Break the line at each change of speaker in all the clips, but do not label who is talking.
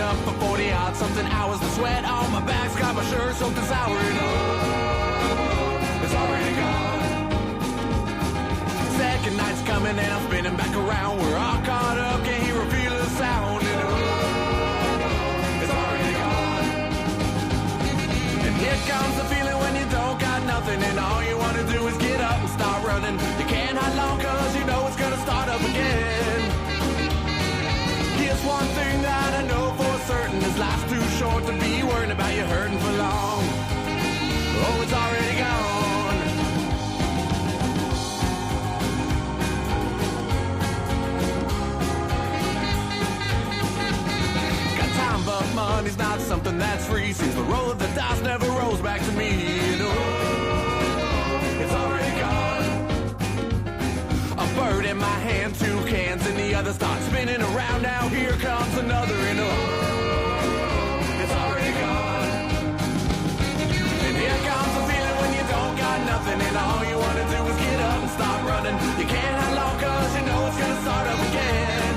up for 40 odd something hours. The sweat on my back's got my shirt soaked and sour. And oh, it's already gone. Second night's coming and I'm spinning back around. We're all caught up, can't hear or feel a sound. And oh, it's already gone. And here comes the feeling when you don't got nothing and all you want to do is get up and start running. You can't hide long cause you know it's gonna start up again. Here's one thing that I know for certain, this life's too short to be worrying about you hurting for long. Oh, it's already gone. But money's not something that's free. Seems the roll of the dice never rolls back to me. And oh, it's already gone. A bird in my hand, 2 cans in the other, start spinning around. Now here comes another. And oh, it's already gone. And here comes the feeling when you don't got nothing and all you want to do is get up and start running. You can't hide long cause you know it's gonna start up again.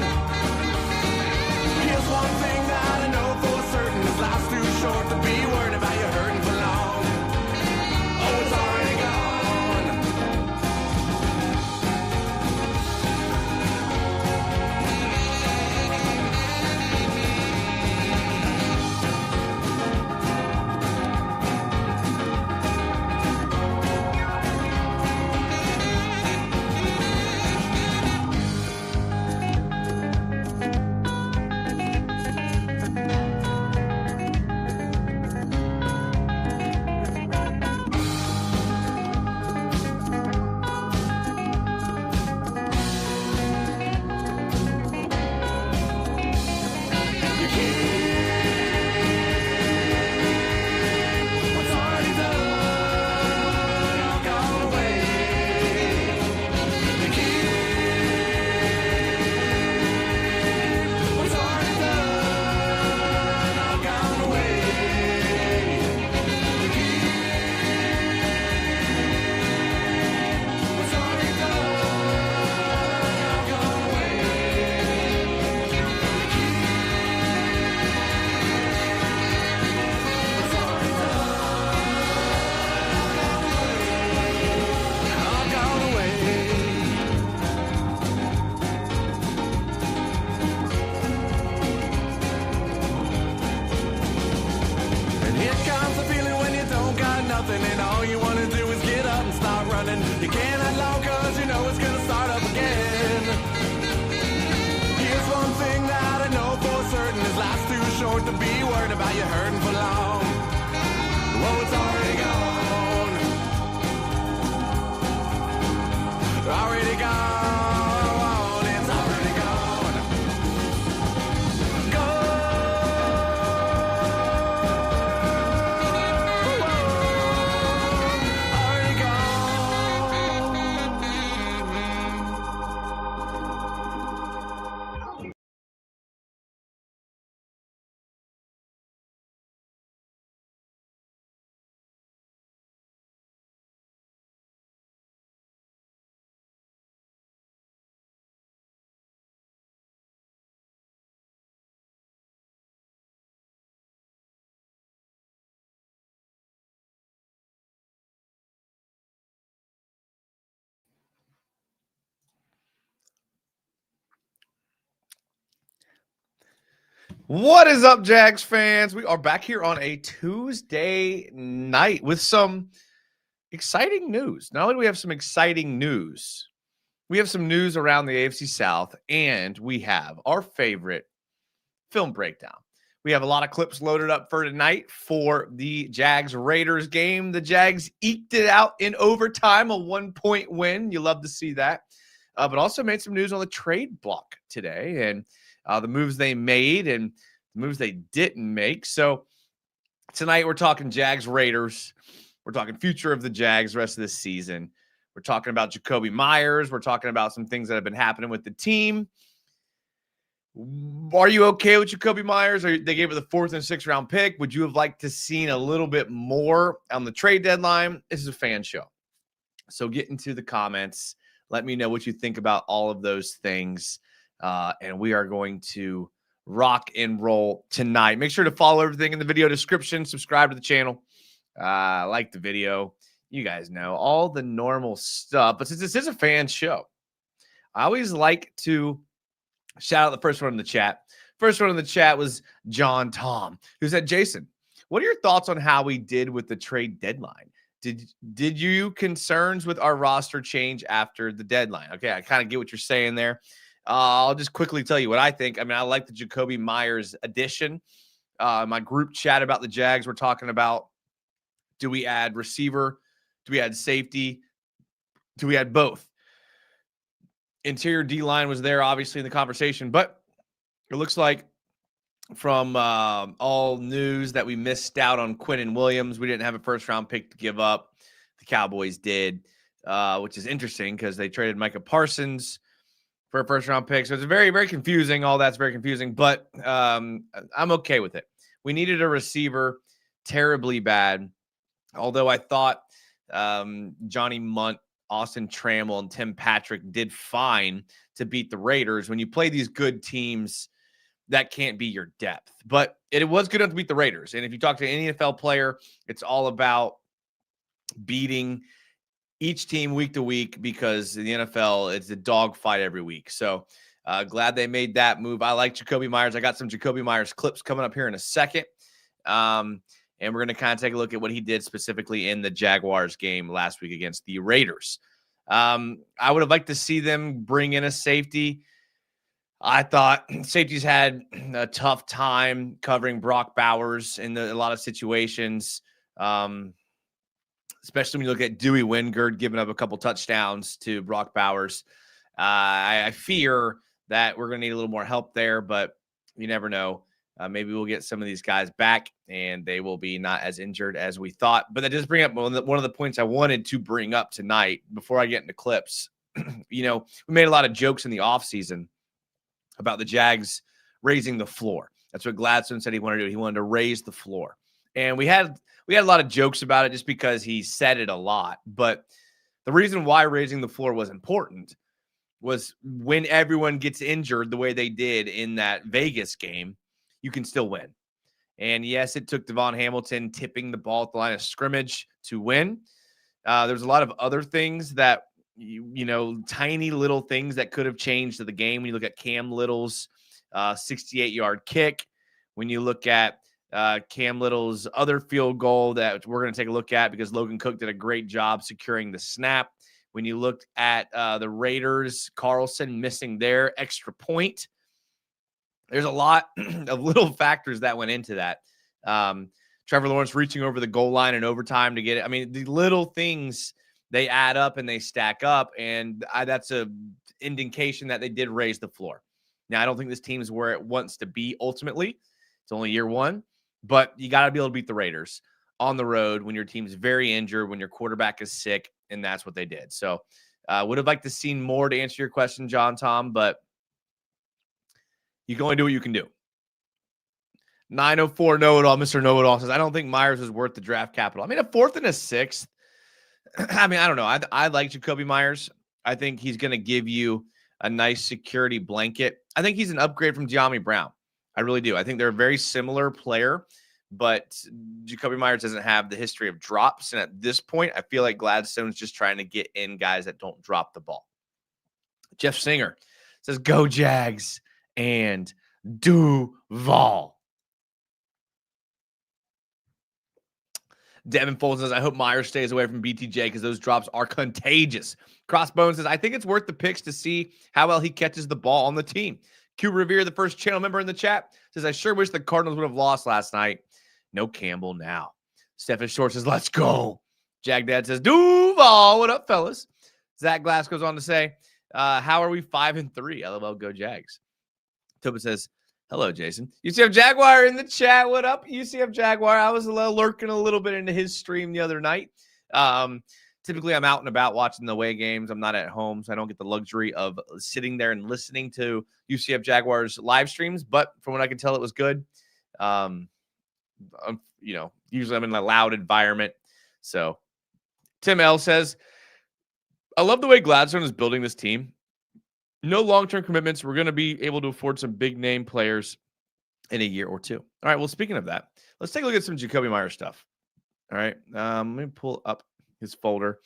Here's one thing that I know for certain, this life's too short to be worried about you hurting for long. Oh, it's already gone. And all you want to do is get up and start running. You can't hide long cause you know it's gonna start up again. Here's one thing that I know for certain, this life's too short to be worried about you hurting for long. Whoa, it's already gone. Already gone. It's already gone. Go.
What is up, Jags fans? We are back here on a Tuesday night with some exciting news. Not only do we have some exciting news, we have some news around the AFC South, and we have our favorite film breakdown. We have a lot of clips loaded up for tonight for the Jags-Raiders game. The Jags eked it out in overtime, a 1-point win. You love to see that. But also made some news on the trade block today, and the moves they made and the moves they didn't make. So tonight we're talking Jags-Raiders. We're talking future of the Jags rest of this season. We're talking about Jakoby Myers. We're talking about some things that have been happening with the team. Are you okay with Jakoby Myers? Or they gave it the 4th and 6th round pick. Would you have liked to seen a little bit more on the trade deadline? This is a fan show. So get into the comments. Let me know what you think about all of those things. And we are going to rock and roll tonight. Make sure to follow everything in the video description, subscribe to the channel, like the video. You guys know all the normal stuff. But since this is a fan show, I always like to shout out the first one in the chat. First one in the chat was John Tom, who said, Jason, what are your thoughts on how we did with the trade deadline? Did you concerns with our roster change after the deadline? Okay, I kind of get what you're saying there. I'll just quickly tell you what I think. I mean, I like the Jakoby Myers addition. My group chat about the Jags, we're talking about, do we add receiver? Do we add safety? Do we add both? Interior D-line was there, obviously, in the conversation, but it looks like from all news that we missed out on Quinnen Williams. We didn't have a first-round pick to give up. The Cowboys did, which is interesting because they traded Micah Parsons for a first-round pick. So it's very, very confusing. All that's very confusing, but I'm okay with it. We needed a receiver terribly bad, although I thought Johnny Munt, Austin Trammell, and Tim Patrick did fine to beat the Raiders. When you play these good teams, that can't be your depth. But it was good enough to beat the Raiders. And if you talk to any NFL player, it's all about beating each team week to week, because in the NFL, it's a dogfight every week. So glad they made that move. I like Jakoby Myers. I got some Jakoby Myers clips coming up here in a second. And we're going to kind of take a look at what he did specifically in the Jaguars game last week against the Raiders. I would have liked to see them bring in a safety. I thought safeties had a tough time covering Brock Bowers in a lot of situations, especially when you look at Dewey Wingard giving up a couple touchdowns to Brock Bowers. I fear that we're going to need a little more help there, but you never know. Maybe we'll get some of these guys back and they will be not as injured as we thought. But that does bring up one of the points I wanted to bring up tonight before I get into clips. We made a lot of jokes in the offseason about the Jags raising the floor. That's what Gladstone said he wanted to do. He wanted to raise the floor. And we had a lot of jokes about it just because he said it a lot. But the reason why raising the floor was important was when everyone gets injured the way they did in that Vegas game, you can still win. And yes, it took Devon Hamilton tipping the ball at the line of scrimmage to win. There's a lot of other things that, tiny little things that could have changed the game. When you look at Cam Little's 68-yard kick, when you look at Cam Little's other field goal that we're going to take a look at because Logan Cook did a great job securing the snap. When you looked at the Raiders, Carlson missing their extra point. There's a lot of little factors that went into that. Trevor Lawrence reaching over the goal line in overtime to get it. I mean, the little things, they add up and they stack up, and that's a indication that they did raise the floor. Now, I don't think this team is where it wants to be ultimately. It's only year one, but you got to be able to beat the Raiders on the road when your team's very injured, when your quarterback is sick, and that's what they did. So would have liked to see more to answer your question, John Tom, but you can only do what you can do. 904 Know-It-All, Mr. Know-It-All says, I don't think Myers is worth the draft capital. I mean, a 4th and a 6th. I mean, I don't know. I like Jakoby Myers. I think he's going to give you a nice security blanket. I think he's an upgrade from De'Ami Brown. I really do. I think they're a very similar player, but Jakoby Myers doesn't have the history of drops. And at this point, I feel like Gladstone's just trying to get in guys that don't drop the ball. Jeff Singer says, go Jags and Duval. Devin Folds says, I hope Myers stays away from BTJ because those drops are contagious. Crossbones says, I think it's worth the picks to see how well he catches the ball on the team. Q Revere, the first channel member in the chat, says, I sure wish the Cardinals would have lost last night. No Campbell now. Stephen Short says, let's go. Jag Dad says, Duval. What up, fellas? Zach Glass goes on to say, how are we 5-3? LOL, go Jags. Tobin says, hello, Jason. UCF Jaguar in the chat. What up, UCF Jaguar? I was lurking a little bit into his stream the other night. Typically, I'm out and about watching the away games. I'm not at home, so I don't get the luxury of sitting there and listening to UCF Jaguars live streams. But from what I can tell, it was good. Usually I'm in a loud environment. So Tim L says, I love the way Gladstone is building this team. No long-term commitments. We're going to be able to afford some big-name players. in a year or two. All right. Well, speaking of that, let's take a look at some Jakoby Myers stuff. All right. Let me pull up his folder.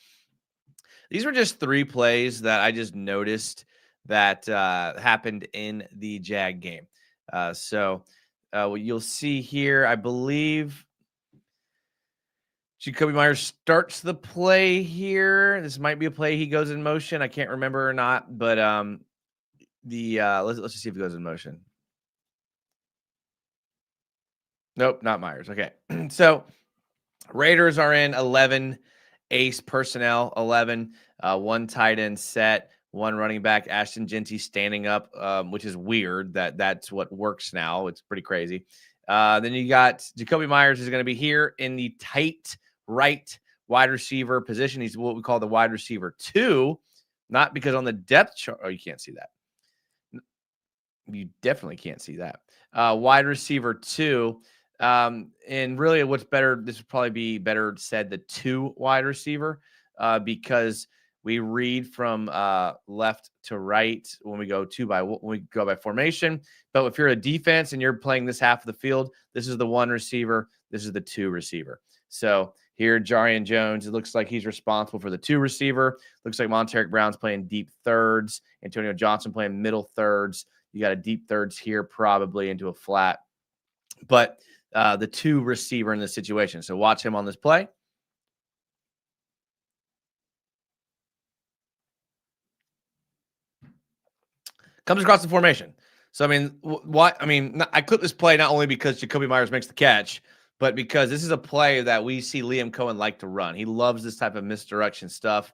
These were just 3 plays that I just noticed that happened in the Jag game. What you'll see here, I believe Jakoby Myers starts the play here. This might be a play he goes in motion. I can't remember or not, but let's just see if he goes in motion. Nope, not Myers. Okay. So Raiders are in 11 ace personnel, 11, 1 tight end set, 1 running back, Ashton Genty standing up, which is weird that's what works now. It's pretty crazy. Then you got Jakoby Myers is going to be here in the tight right wide receiver position. He's what we call the wide receiver 2, not because on the depth chart. Oh, you can't see that. You definitely can't see that. Wide receiver 2. And really what's better, this would probably be better said the 2 wide receiver, because we read from left to right when we go by formation. But if you're a defense and you're playing this half of the field, this is the 1 receiver, this is the 2 receiver. So here, Jarian Jones, it looks like he's responsible for the 2 receiver. Looks like Monteric Brown's playing deep thirds, Antonio Johnson playing middle thirds. You got a deep thirds here, probably into a flat. But the 2 receiver in this situation. So watch him on this play. Comes across the formation. So, I mean, I clipped this play not only because Jakoby Myers makes the catch, but because this is a play that we see Liam Cohen like to run. He loves this type of misdirection stuff.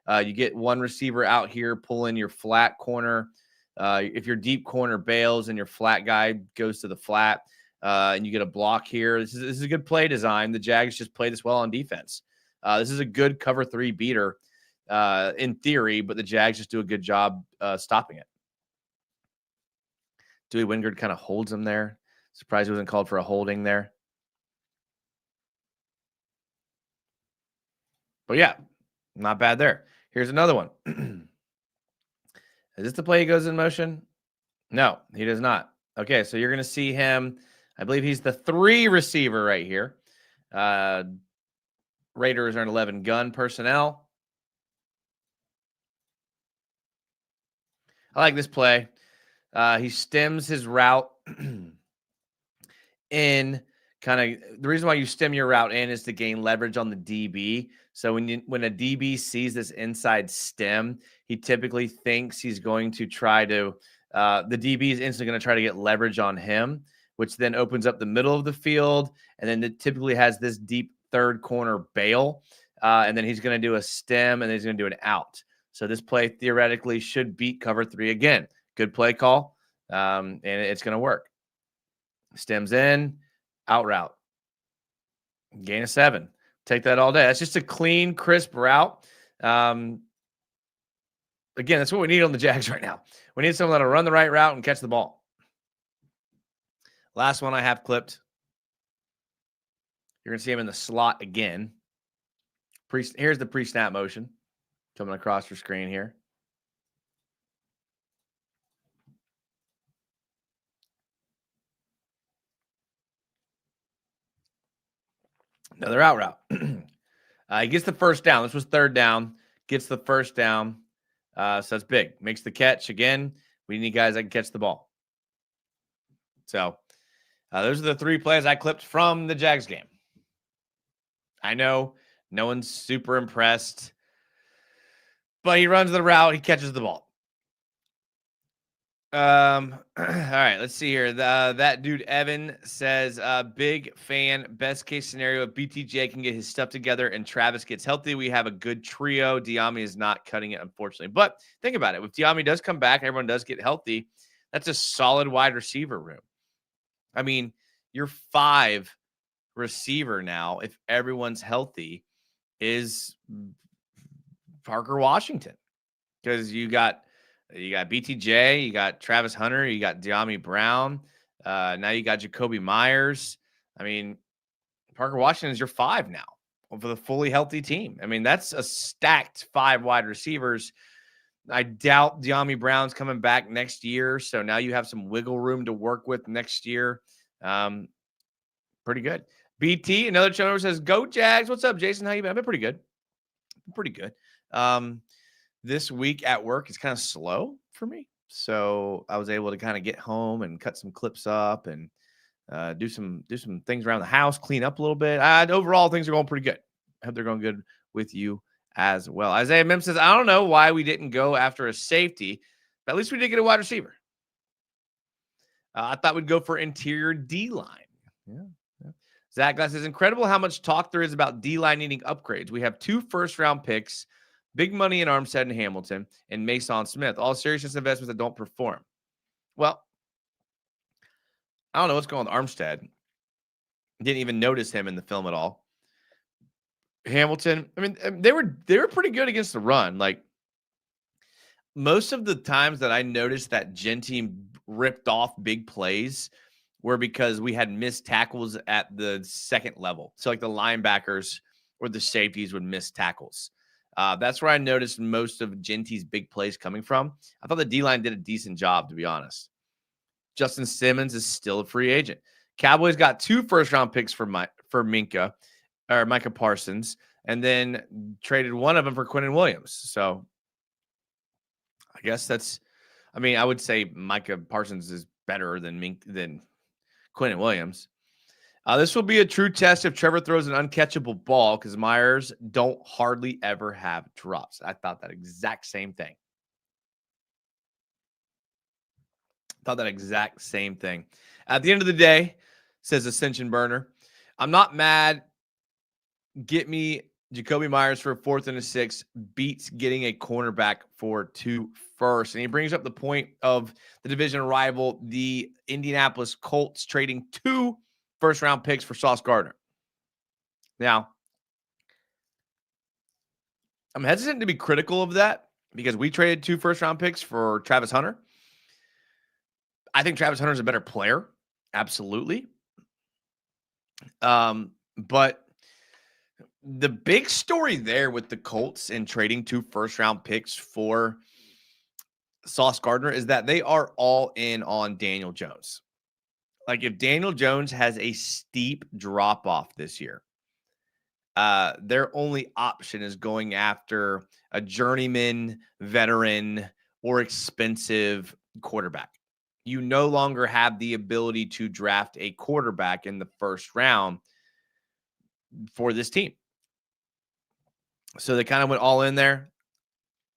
You get 1 receiver out here, pull in your flat corner. If your deep corner bails and your flat guy goes to the flat, and you get a block here. This is a good play design. The Jags just play this well on defense. This is a good cover 3 beater in theory, but the Jags just do a good job stopping it. Dewey Wingard kind of holds him there. Surprised he wasn't called for a holding there. But yeah, not bad there. Here's another one. Is this the play he goes in motion? No, he does not. Okay, so you're going to see him. I believe he's the 3 receiver right here. Raiders are in 11 gun personnel. I like this play. He stems his route in kind of the reason why you stem your route in is to gain leverage on the DB. So when a DB sees this inside stem, he typically thinks he's going to try to the DB is instantly going to try to get leverage on him, which then opens up the middle of the field. And then it typically has this deep third corner bail. And then he's going to do a stem and then he's going to do an out. So this play theoretically should beat cover 3 again. Good play call. And it's going to work. Stems in, out route. Gain of 7. Take that all day. That's just a clean, crisp route. Again, that's what we need on the Jags right now. We need someone that'll run the right route and catch the ball. Last one I have clipped. You're going to see him in the slot again. Here's the pre-snap motion coming across your screen here. Another out route. He gets the first down. This was 3rd down. Gets the first down. So that's big. Makes the catch. Again, we need guys that can catch the ball. So those are the 3 plays I clipped from the Jags game. I know no one's super impressed, but he runs the route. He catches the ball. All right, let's see here. That dude Evan says, big fan, best case scenario, if BTJ can get his stuff together and Travis gets healthy, we have a good trio. Diami is not cutting it, unfortunately. But think about it. If Diami does come back, everyone does get healthy, that's a solid wide receiver room. I mean, you're 5 receiver now, if everyone's healthy, is Parker Washington. Because you got BTJ, you got Travis Hunter, you got Diami Brown. Now you got Jakoby Myers. I mean, Parker Washington is your 5 now for the fully healthy team. I mean, that's a stacked 5 wide receivers. I doubt Diami Brown's coming back next year. So now you have some wiggle room to work with next year. Pretty good. BT, another channel says, "Go Jags." What's up, Jason? How you been? I've been pretty good. Pretty good. This week at work is kind of slow for me, so I was able to kind of get home and cut some clips up and do some things around the house, clean up a little bit. Overall, things are going pretty good. I hope they're going good with you as well. Isaiah Mim says, "I don't know why we didn't go after a safety, but at least we did get a wide receiver. I thought we'd go for interior D line." Yeah. Zach Glass says, "Incredible how much talk there is about D line needing upgrades. We have 2 first-round picks, big money in Armstead and Hamilton, and Mason Smith. All seriousness investments that don't perform." Well, I don't know what's going on with Armstead. Didn't even notice him in the film at all. Hamilton, I mean, they were pretty good against the run. Like, most of the times that I noticed that Gen team ripped off big plays were because we had missed tackles at the second level. So like the linebackers or the safeties would miss tackles. That's where I noticed most of Genty's big plays coming from. I thought the D-line did a decent job, to be honest. Justin Simmons is still a free agent. Cowboys got 2 first-round picks for Micah Parsons, and then traded one of them for Quinnen Williams. So I guess I would say Micah Parsons is better than Quinnen Williams. This will be a true test if Trevor throws an uncatchable ball because Myers don't hardly ever have drops. I thought that exact same thing. At the end of the day, says Ascension Burner, "I'm not mad. Get me Jakoby Myers for a 4th and a 6 beats getting a cornerback for 2 first." And he brings up the point of the division rival, the Indianapolis Colts, trading 2 first-round picks for Sauce Gardner. Now, I'm hesitant to be critical of that because we traded 2 first-round picks for Travis Hunter. I think Travis Hunter is a better player. Absolutely. But the big story there with the Colts and trading 2 first-round picks for Sauce Gardner is that they are all in on Daniel Jones. Like, if Daniel Jones has a steep drop-off this year, their only option is going after a journeyman, veteran, or expensive quarterback. You no longer have the ability to draft a quarterback in the first round for this team. So they kind of went all in there.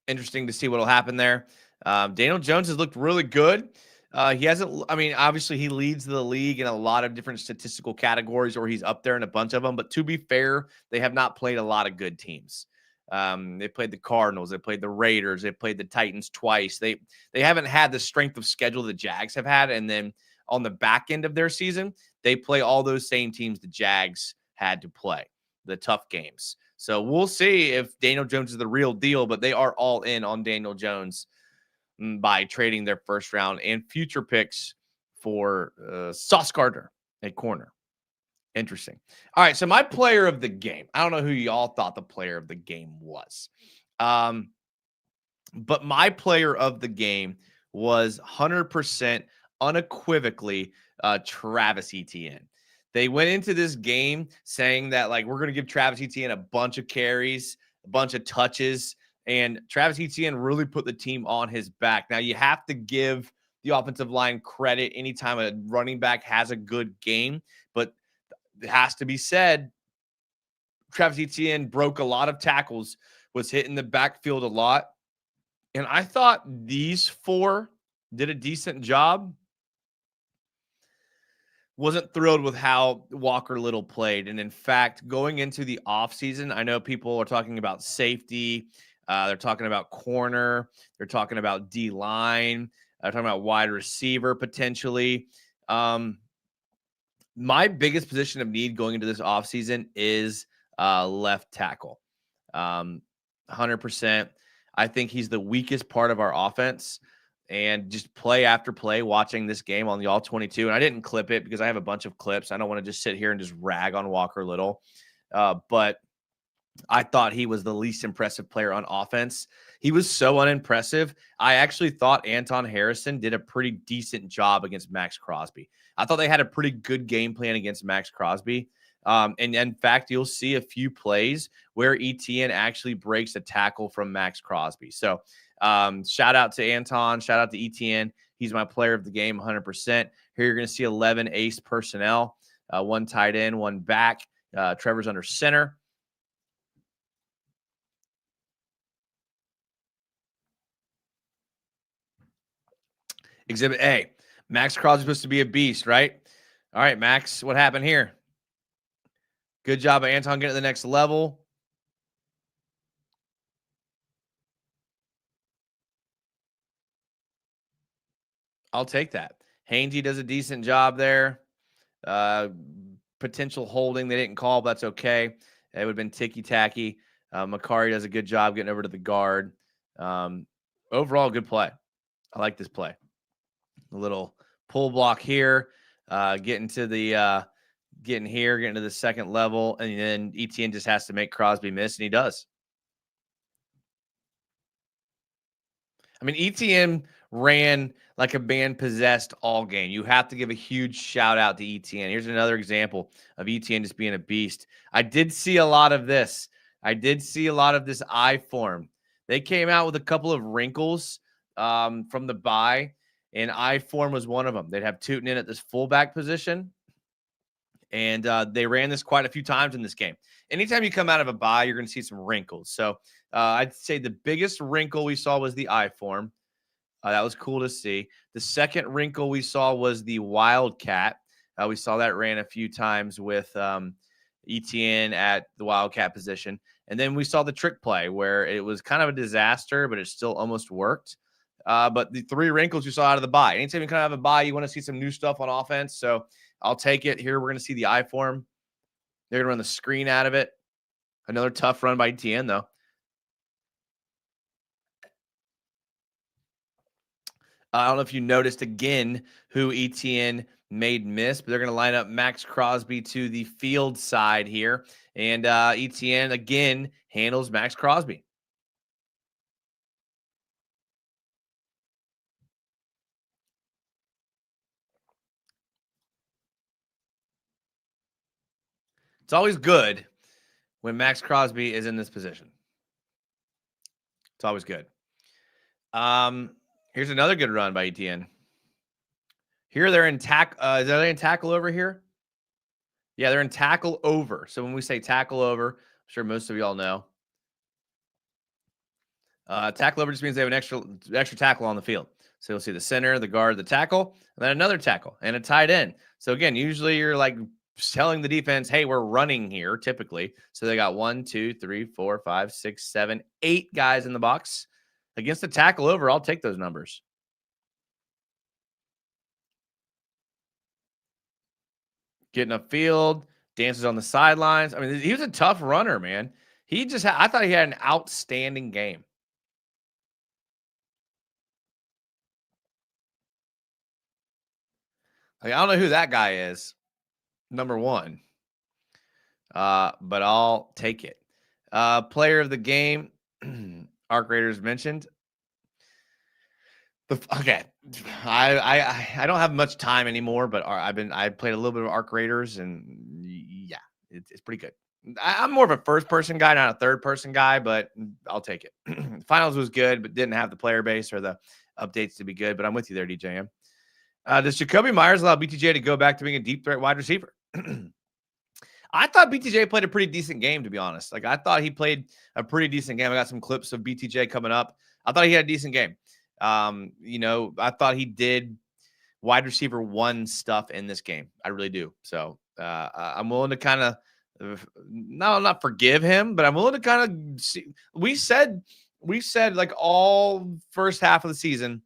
Interesting to see what will happen there. Daniel Jones has looked really good. He hasn't, obviously he leads the league in a lot of different statistical categories, or he's up there in a bunch of them. But to be fair, they have not played a lot of good teams. They played the Cardinals. They played the Raiders. They played the Titans twice. They haven't had the strength of schedule the Jags have had. And then on the back end of their season, they play all those same teams the Jags had to play, the tough games. So we'll see if Daniel Jones is the real deal, but they are all in on Daniel Jones by trading their first round and future picks for Sauce Gardner at corner. Interesting. All right, so my player of the game. I don't know who y'all thought the player of the game was. But my player of the game was 100% unequivocally Travis Etienne. They went into this game saying that, like, we're going to give Travis Etienne a bunch of carries, a bunch of touches, and Travis Etienne really put the team on his back. Now, you have to give the offensive line credit anytime a running back has a good game, but it has to be said, Travis Etienne broke a lot of tackles, was hitting the backfield a lot, and I thought these 4 did a decent job. Wasn't thrilled with how Walker Little played. And in fact, going into the offseason, I know people are talking about safety. They're talking about corner. They're talking about D-line. They're talking about wide receiver potentially. My biggest position of need going into this offseason is left tackle. 100%. I think he's the weakest part of our offense. And just play after play, watching this game on the All 22. And I didn't clip it because I have a bunch of clips. I don't want to just sit here and just rag on Walker Little. But I thought he was the least impressive player on offense. He was so unimpressive. I actually thought Anton Harrison did a pretty decent job against Max Crosby. I thought they had a pretty good game plan against Max Crosby. And in fact, you'll see a few plays where ETN actually breaks a tackle from Max Crosby. So shout out to Anton, shout out to ETN. He's my player of the game, 100%. Here you're going to see 11 ace personnel, one tight end, one back. Trevor's under center. Exhibit A. Max Crosby's supposed to be a beast, right? All right, Max, what happened here? Good job of Anton getting to the next level. I'll take that. Hainsey does a decent job there. Potential holding they didn't call, but that's okay. It would have been ticky-tacky. Makari does a good job getting over to the guard. Overall, good play. I like this play. A little pull block here, getting to the getting to the second level, and then ETN just has to make Crosby miss, and he does. I mean, ETN ran like a man possessed all game. You have to give a huge shout out to ETN. Here's another example of ETN just being a beast. I did see a lot of this. I did see a lot of this I form. They came out with a couple of wrinkles from the bye, and I form was one of them. They'd have Tootin in at this fullback position, and they ran this quite a few times in this game. Anytime you come out of a bye, you're going to see some wrinkles. So I'd say the biggest wrinkle we saw was the I form. That was cool to see. The second wrinkle we saw was the Wildcat. We saw that ran a few times with ETN at the Wildcat position. And then we saw the trick play where it was kind of a disaster, but it still almost worked. But the three wrinkles you saw out of the bye. Anytime you kind of have a bye, you want to see some new stuff on offense. So I'll take it. Here we're going to see the I form. They're going to run the screen out of it. Another tough run by ETN, though. I don't know if you noticed again who ETN made miss, but they're going to line up Max Crosby to the field side here. And ETN, again, handles Max Crosby. It's always good when Max Crosby is in this position. It's always good. Here's another good run by ETN. Here they're in is they in tackle over here? Yeah, they're in tackle over. So when we say tackle over, I'm sure most of y'all know. Tackle over just means they have an extra tackle on the field. So you'll see the center, the guard, the tackle, and then another tackle and a tight end. So again, usually you're like telling the defense, hey, we're running here typically. So they got 1, 2, 3, 4, 5, 6, 7, 8 guys in the box. Against the tackle over, I'll take those numbers. Getting upfield, dances on the sidelines. I mean, he was a tough runner, man. I thought he had an outstanding game. Like, I don't know who that guy is, number one. But I'll take it. Player of the game, Arc Raiders mentioned. Okay, I don't have much time anymore, but I played a little bit of Arc Raiders, and yeah, it's pretty good. I'm more of a first person guy, not a third person guy, but I'll take it. Finals was good, but didn't have the player base or the updates to be good. But I'm with you there, DJM. Does Jakoby Myers allow BTJ to go back to being a deep threat wide receiver? I thought BTJ played a pretty decent game, to be honest. Like, I thought he played a pretty decent game. I got some clips of BTJ coming up. I thought he had a decent game. I thought he did wide receiver 1 stuff in this game. I really do. So I'm willing to kind of not forgive him, but I'm willing to kind of see. We said like all first half of the season,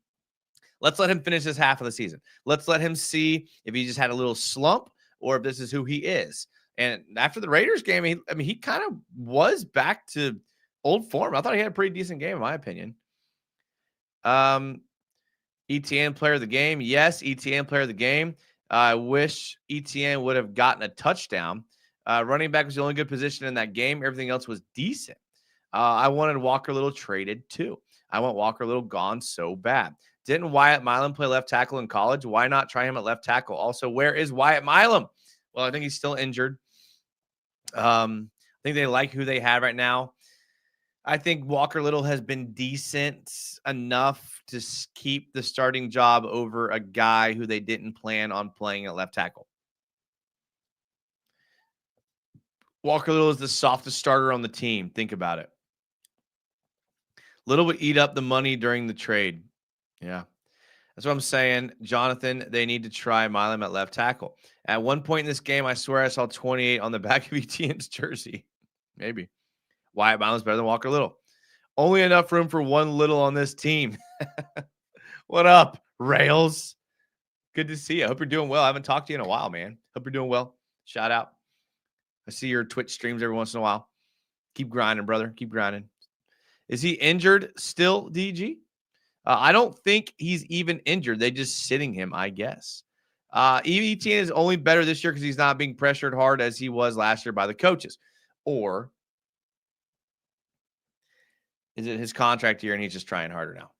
let's let him finish this half of the season. Let's let him see if he just had a little slump or if this is who he is. And after the Raiders game, he kind of was back to old form. I thought he had a pretty decent game, in my opinion. ETN player of the game. Yes, ETN player of the game. I wish ETN would have gotten a touchdown. Running back was the only good position in that game. Everything else was decent. I wanted Walker Little traded too. I want Walker Little gone so bad. Didn't Wyatt Milam play left tackle in college? Why not try him at left tackle? Also, where is Wyatt Milam? Well, I think he's still injured. I think they like who they have right now. I think Walker Little has been decent enough to keep the starting job over a guy who they didn't plan on playing at left tackle. Walker Little is the softest starter on the team. Think about it. Little would eat up the money during the trade. Yeah. That's what I'm saying. Jonathan, they need to try Milam at left tackle. At one point in this game, I swear I saw 28 on the back of ETN's jersey. Maybe. Wyatt Milam's better than Walker Little. Only enough room for one Little on this team. What up, Rails? Good to see you. I hope you're doing well. I haven't talked to you in a while, man. Hope you're doing well. Shout out. I see your Twitch streams every once in a while. Keep grinding, brother. Keep grinding. Is he injured still, DG? I don't think he's even injured. They're just sitting him, I guess. ETN is only better this year because he's not being pressured hard as he was last year by the coaches. Or is it his contract year and he's just trying harder now?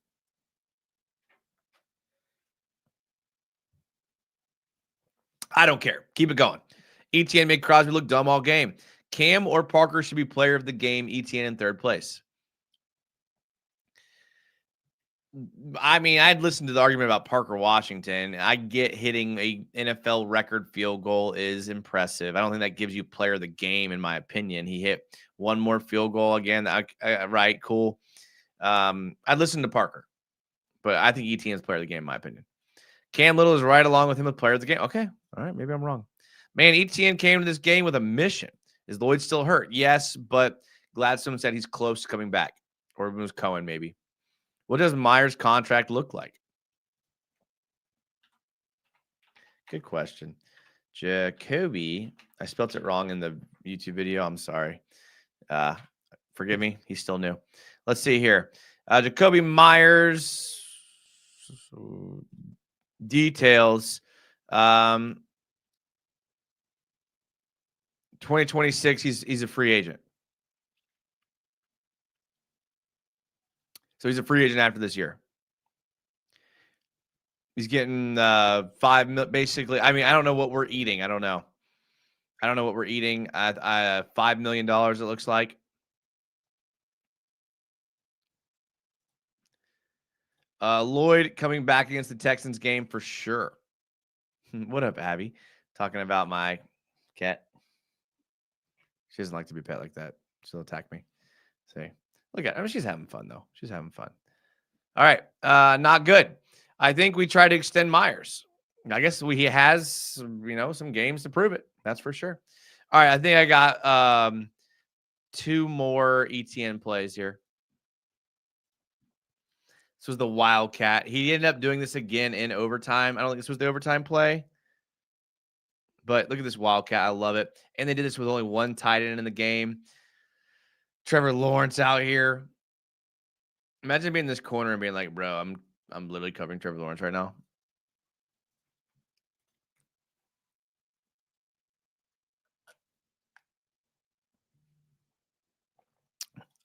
I don't care. Keep it going. ETN made Crosby look dumb all game. Cam or Parker should be player of the game. ETN in third place. I mean, I'd listen to the argument about Parker Washington. I get hitting a NFL record field goal is impressive. I don't think that gives you player of the game, in my opinion. He hit one more field goal again. Right, cool. I'd listen to Parker, but I think ETN is player of the game, in my opinion. Cam Little is right along with him with player of the game. Okay, all right, maybe I'm wrong. Man, ETN came to this game with a mission. Is Lloyd still hurt? Yes, but Gladstone said he's close to coming back. Or it was Cohen, maybe. What does Myers' contract look like? Good question. Jakoby, I spelled it wrong in the YouTube video. I'm sorry. Forgive me. He's still new. Let's see here. Jakoby Myers details. 2026, he's a free agent. So he's a free agent after this year. He's getting $5 million, basically. I mean, I don't know what we're eating. I don't know what we're eating. $5 million, it looks like. Lloyd coming back against the Texans game for sure. What up, Abby? Talking about my cat. She doesn't like to be pet like that. She'll attack me. See, look at her. I mean, she's having fun, though. She's having fun. All right. Not good. I think we try to extend Myers. I guess he has, some games to prove it. That's for sure. All right. I think I got 2 more ETN plays here. This was the Wildcat. He ended up doing this again in overtime. I don't think this was the overtime play. But look at this Wildcat. I love it. And they did this with only one tight end in the game. Trevor Lawrence out here. Imagine being in this corner and being like, bro, I'm literally covering Trevor Lawrence right now.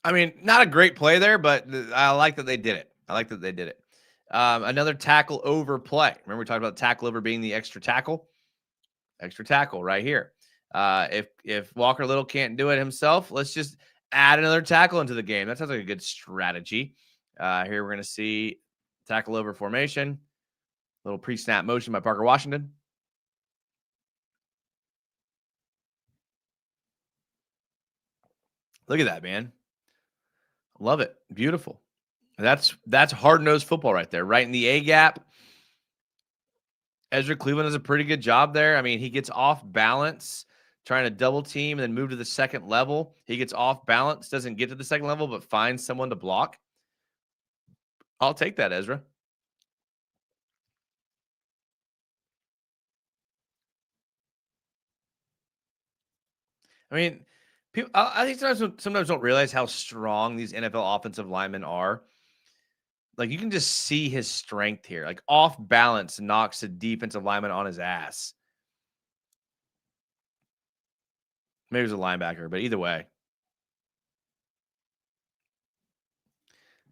I mean, not a great play there, but I like that they did it. Another tackle over play. Remember we talked about tackle over being the extra tackle? Extra tackle right here. If Walker Little can't do it himself, let's just add another tackle into the game. That sounds like a good strategy. Here we're going to see tackle over formation. Little pre-snap motion by Parker Washington. Look at that, man. Love it. Beautiful. That's hard-nosed football right there. Right in the A gap. Ezra Cleveland does a pretty good job there. I mean, he gets off balance, trying to double team and then move to the second level. He gets off balance, doesn't get to the second level, but finds someone to block. I'll take that, Ezra. I mean, people, I think sometimes don't realize how strong these NFL offensive linemen are. Like, you can just see his strength here. Like, off balance knocks a defensive lineman on his ass. Maybe it was a linebacker, but either way.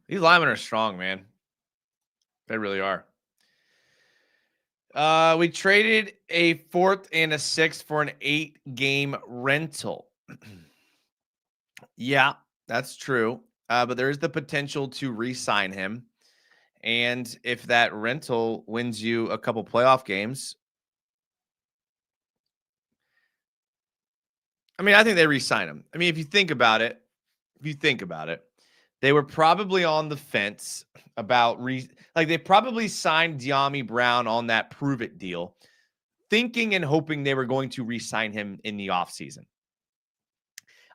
These linemen are strong, man. They really are. We traded a 4th and a 6th for an 8-game rental. Yeah, that's true. But there is the potential to re-sign him. And if that rental wins you a couple playoff games, I mean, I think they re-sign him. I mean, if you think about it, they were probably on the fence about like they probably signed De'Ami Brown on that prove it deal, thinking and hoping they were going to re-sign him in the offseason.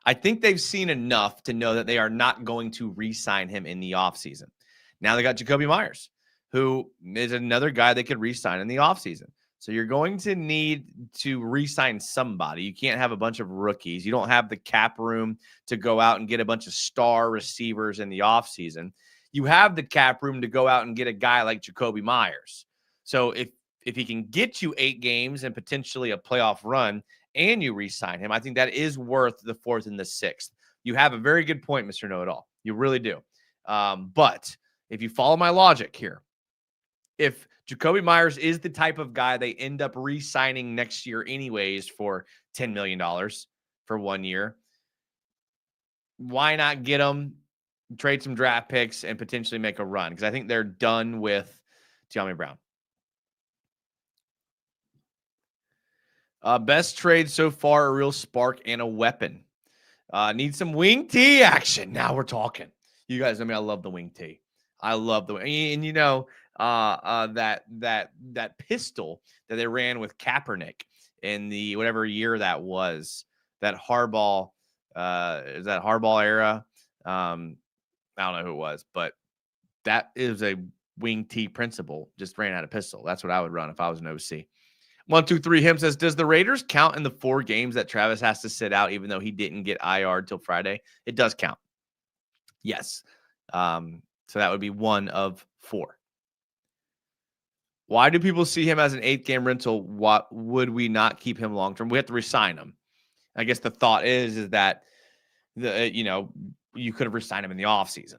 I think they've seen enough to know that they are not going to re-sign him in the offseason. Now they got Jakoby Myers, who is another guy they could re-sign in the offseason. So you're going to need to re-sign somebody. You can't have a bunch of rookies. You don't have the cap room to go out and get a bunch of star receivers in the offseason. You have the cap room to go out and get a guy like Jakoby Myers. So if he can get you 8 games and potentially a playoff run and you re-sign him, I think that is worth the 4th and the 6th. You have a very good point, Mr. Know-It-All. You really do. But if you follow my logic here, if Jakoby Myers is the type of guy they end up re-signing next year anyways for $10 million for 1 year, why not get him, trade some draft picks, and potentially make a run? Because I think they're done with De'Ami Brown. Best trade so far, a real spark and a weapon. Need some wing T action. Now we're talking. You guys, I mean, I love the wing T. I love the and you know that pistol that they ran with Kaepernick in the whatever year that was, that Harbaugh is that Harbaugh era. I don't know who it was, but that is a wing T principle. Just ran out of pistol. That's what I would run if I was an OC. 123 him says, does the Raiders count in the 4 games that Travis has to sit out, even though he didn't get IR till Friday? It does count. Yes. So that would be 1 of 4. Why do people see him as an 8-game rental? What would we not keep him long term? We have to resign him. I guess the thought is that you could have resigned him in the offseason,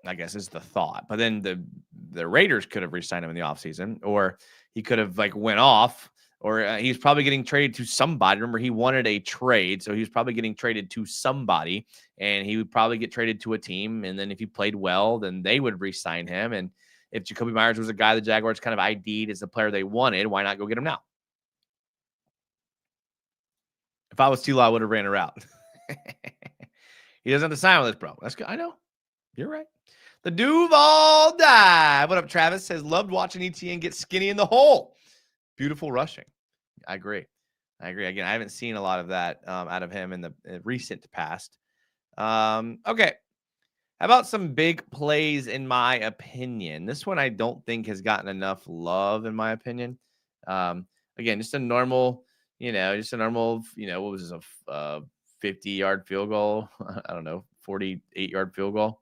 I guess is the thought. But then the Raiders could have resigned him in the offseason, or he could have went off, or he's probably getting traded to somebody. Remember, he wanted a trade, so he was probably getting traded to somebody, and he would probably get traded to a team. And then if he played well, then they would re-sign him. And if Jakoby Myers was a guy the Jaguars kind of ID'd as the player they wanted, why not go get him now? If I was T-Law, I would have ran a route. He doesn't have to sign with us, bro. That's good. I know. You're right. The Duval dive. What up, Travis? Says, loved watching ETN get skinny in the hole. Beautiful rushing. I agree. Again, I haven't seen a lot of that out of him in the recent past. Okay. How about some big plays, in my opinion? This one I don't think has gotten enough love, in my opinion. Again, just a normal, what was this, a 50-yard field goal? I don't know, 48-yard field goal.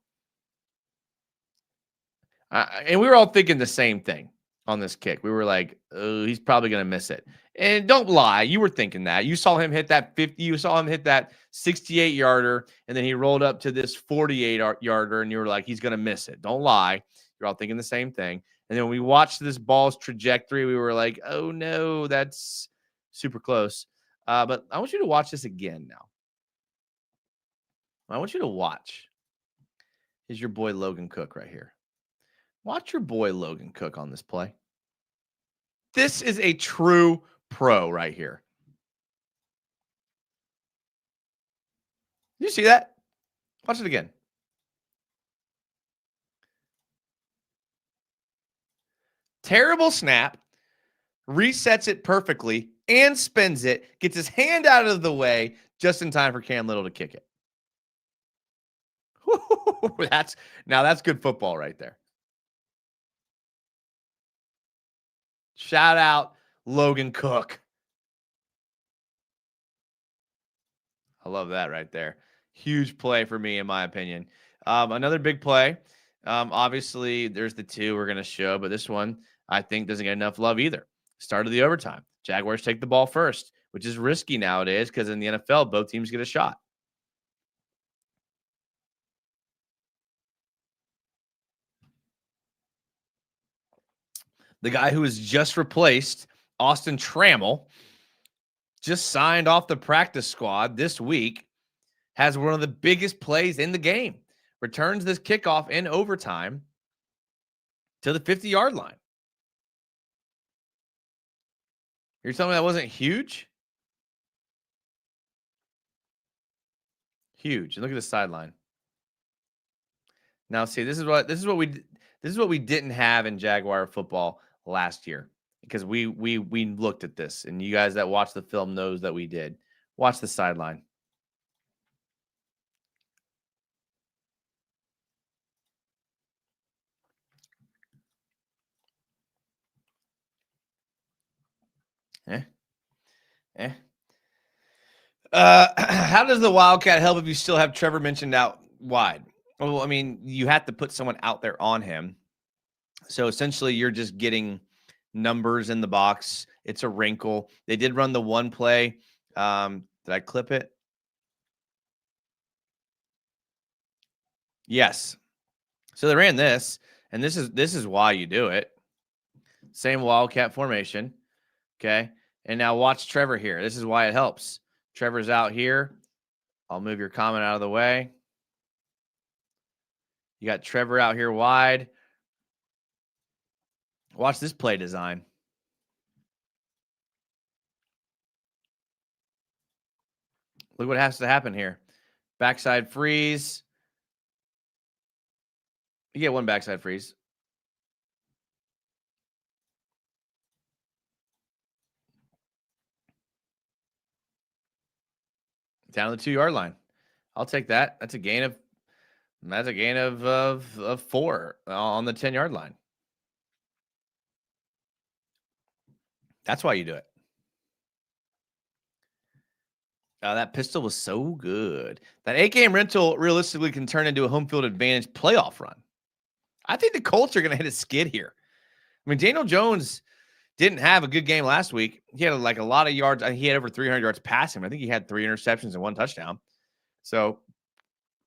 And we were all thinking the same thing on this kick. We were like, oh, he's probably going to miss it. And don't lie, you were thinking that. You saw him hit that 50. You saw him hit that 68-yarder, and then he rolled up to this 48-yarder, and you were like, he's going to miss it. Don't lie. You're all thinking the same thing. And then when we watched this ball's trajectory, we were like, oh, no, that's super close. But I want you to watch this again now. I want you to watch. Here's your boy Logan Cook right here. Watch your boy Logan Cook on this play. This is a true pro right here. You see that? Watch it again. Terrible snap, resets it perfectly, and spins it, gets his hand out of the way just in time for Cam Little to kick it. That's good football right there. Shout out Logan Cook. I love that right there. Huge play for me, in my opinion. Another big play. Obviously, there's the 2 we're going to show, but this one I think doesn't get enough love either. Start of the overtime. Jaguars take the ball first. which is risky nowadays because in the NFL, both teams get a shot. The guy who has just replaced Austin Trammell just signed off the practice squad this week, has one of the biggest plays in the game, returns this kickoff in overtime to the 50-yard line. You're telling me that wasn't huge? Huge. And look at the sideline. Now, see, this is what we didn't have in Jaguar football last year, because we looked at this, and you guys that watch the film knows that we did. Watch the sideline. How does the Wildcat help if you still have Trevor mentioned out wide? Well, I mean, you have to put someone out there on him. So essentially, you're just getting numbers in the box. It's a wrinkle. They did run the one play. Did I clip it? Yes. So they ran this, and this is why you do it. Same Wildcat formation. Okay. And now watch Trevor here. This is why it helps. Trevor's out here. I'll move your comment out of the way. You got Trevor out here wide. Watch this play design. Look what has to happen here. Backside freeze. You get one backside freeze. Down to the 2-yard line. I'll take that. That's a gain of 4 on the 10-yard line. That's why you do it. That pistol was so good. That 8-game rental realistically can turn into a home field advantage playoff run. I think the Colts are going to hit a skid here. I mean, Daniel Jones didn't have a good game last week. He had like a lot of yards. He had over 300 yards passing. I think he had 3 interceptions and 1 touchdown. So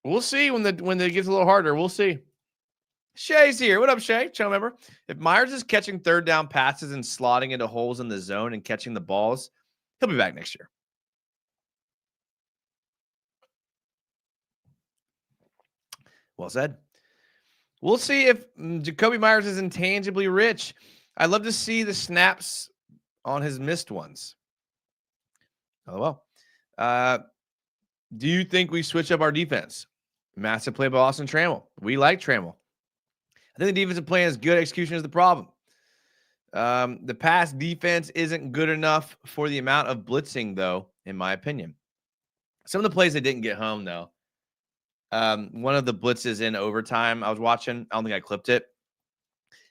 we'll see when it gets a little harder. We'll see. Shay's here. What up, Shay? Channel member. If Myers is catching third down passes and slotting into holes in the zone and catching the balls, he'll be back next year. Well said. We'll see if Jakoby Myers is intangibly rich. I'd love to see the snaps on his missed ones. Oh, well. Do you think we switch up our defense? Massive play by Austin Trammell. We like Trammell. I think the defensive plan is good. Execution is the problem. The pass defense isn't good enough for the amount of blitzing, though, in my opinion. Some of the plays they didn't get home, though. One of the blitzes in overtime I was watching, I don't think I clipped it.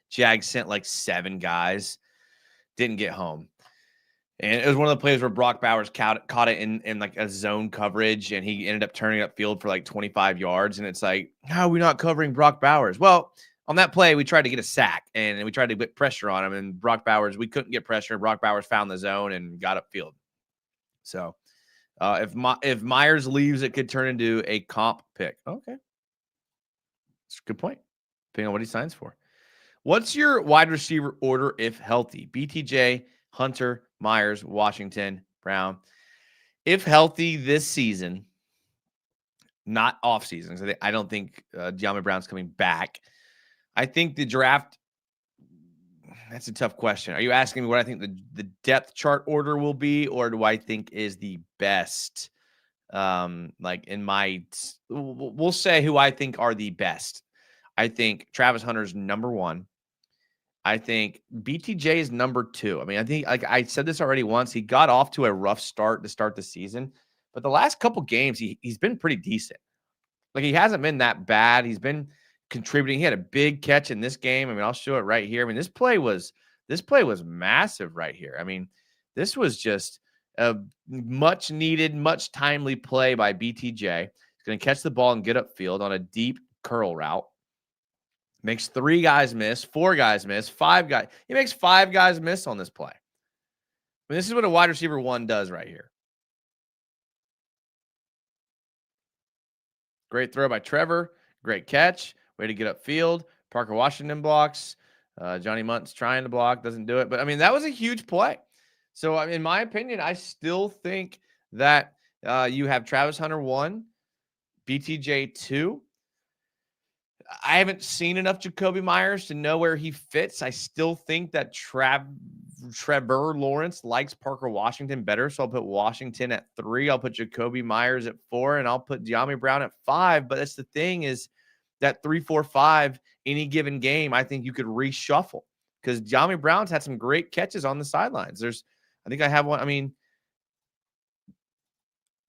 Jags sent like 7 guys, didn't get home. And it was one of the plays where Brock Bowers caught it in like a zone coverage, and he ended up turning up field for like 25 yards. And it's like, how are we not covering Brock Bowers? Well, on that play, we tried to get a sack, and we tried to get pressure on him. And Brock Bowers, we couldn't get pressure. Brock Bowers found the zone and got upfield. So if Myers leaves, it could turn into a comp pick. Okay. That's a good point, depending on what he signs for. What's your wide receiver order if healthy? BTJ, Hunter, Myers, Washington, Brown. If healthy this season, not off season, so I don't think Jakoby Brown's coming back. I think the draft, that's a tough question. Are you asking me what I think the depth chart order will be, or do I think is the best? Like in my, we'll say who I think are the best. I think Travis Hunter's number 1. I think BTJ is number 2. I mean, I think, like I said this already once, he got off to a rough start to start the season, but the last couple games, he's been pretty decent. Like, he hasn't been that bad. He's been contributing. He had a big catch in this game. I mean, I'll show it right here. I mean, this play was massive right here. I mean, this was just a much needed, much timely play by BTJ. He's going to catch the ball and get upfield on a deep curl route. Makes 3 guys miss, 4 guys miss, 5 guys. He makes 5 guys miss on this play. I mean, this is what a wide receiver 1 does right here. Great throw by Trevor. Great catch. Way to get upfield. Parker Washington blocks. Johnny Munt's trying to block, doesn't do it. But, I mean, that was a huge play. So, in my opinion, I still think that you have Travis Hunter 1, BTJ 2. I haven't seen enough Jakoby Myers to know where he fits. I still think that Trevor Lawrence likes Parker Washington better, so I'll put Washington at 3. I'll put Jakoby Myers at 4, and I'll put De'Ami Brown at 5. But that's the thing is that 3, 4, 5, any given game, I think you could reshuffle because De'Ami Brown's had some great catches on the sidelines. I think I have one. I mean,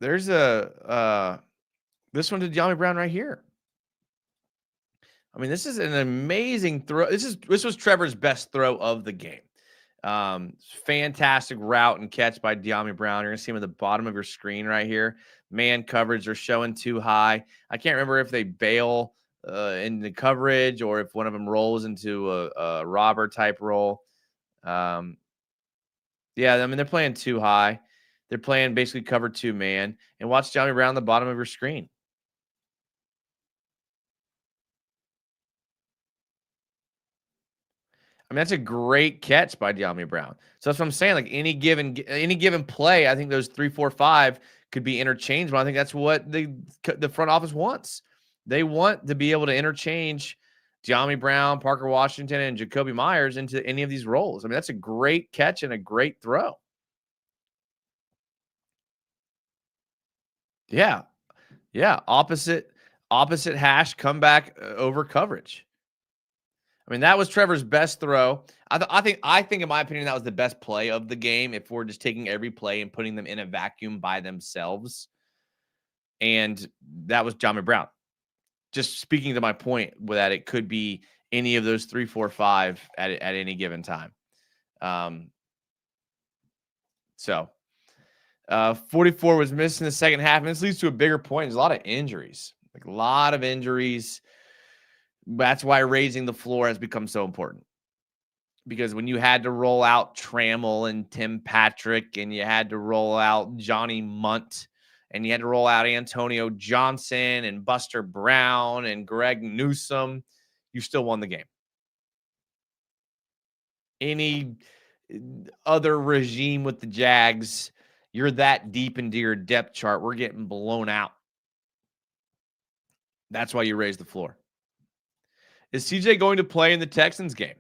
there's this one to De'Ami Brown right here. I mean, this is an amazing throw. This was Trevor's best throw of the game. Fantastic route and catch by De'Ami Brown. You're going to see him at the bottom of your screen right here. Man coverage are showing too high. I can't remember if they bail in the coverage or if one of them rolls into a robber type roll. Yeah, I mean, they're playing too high. They're playing basically cover 2 man. And watch De'Ami Brown at the bottom of your screen. I mean, that's a great catch by De'Ami Brown. So that's what I'm saying. Like any given play, I think those 3, 4, 5 could be interchangeable. I think that's what the front office wants. They want to be able to interchange De'Ami Brown, Parker Washington, and Jakoby Myers into any of these roles. I mean, that's a great catch and a great throw. Yeah. Yeah. Opposite hash comeback over coverage. I mean, that was Trevor's best throw. I think, in my opinion, that was the best play of the game. If we're just taking every play and putting them in a vacuum by themselves, and that was De'Ami Brown. Just speaking to my point, with that it could be any of those 3, 4, 5 at any given time. 44 was missed in the second half, and this leads to a bigger point. There's a lot of injuries, like a lot of injuries. That's why raising the floor has become so important. Because when you had to roll out Trammell and Tim Patrick, and you had to roll out Johnny Munt, and you had to roll out Antonio Johnson and Buster Brown and Greg Newsome, you still won the game. Any other regime with the Jags, you're that deep into your depth chart, we're getting blown out. That's why you raise the floor. Is CJ going to play in the Texans game?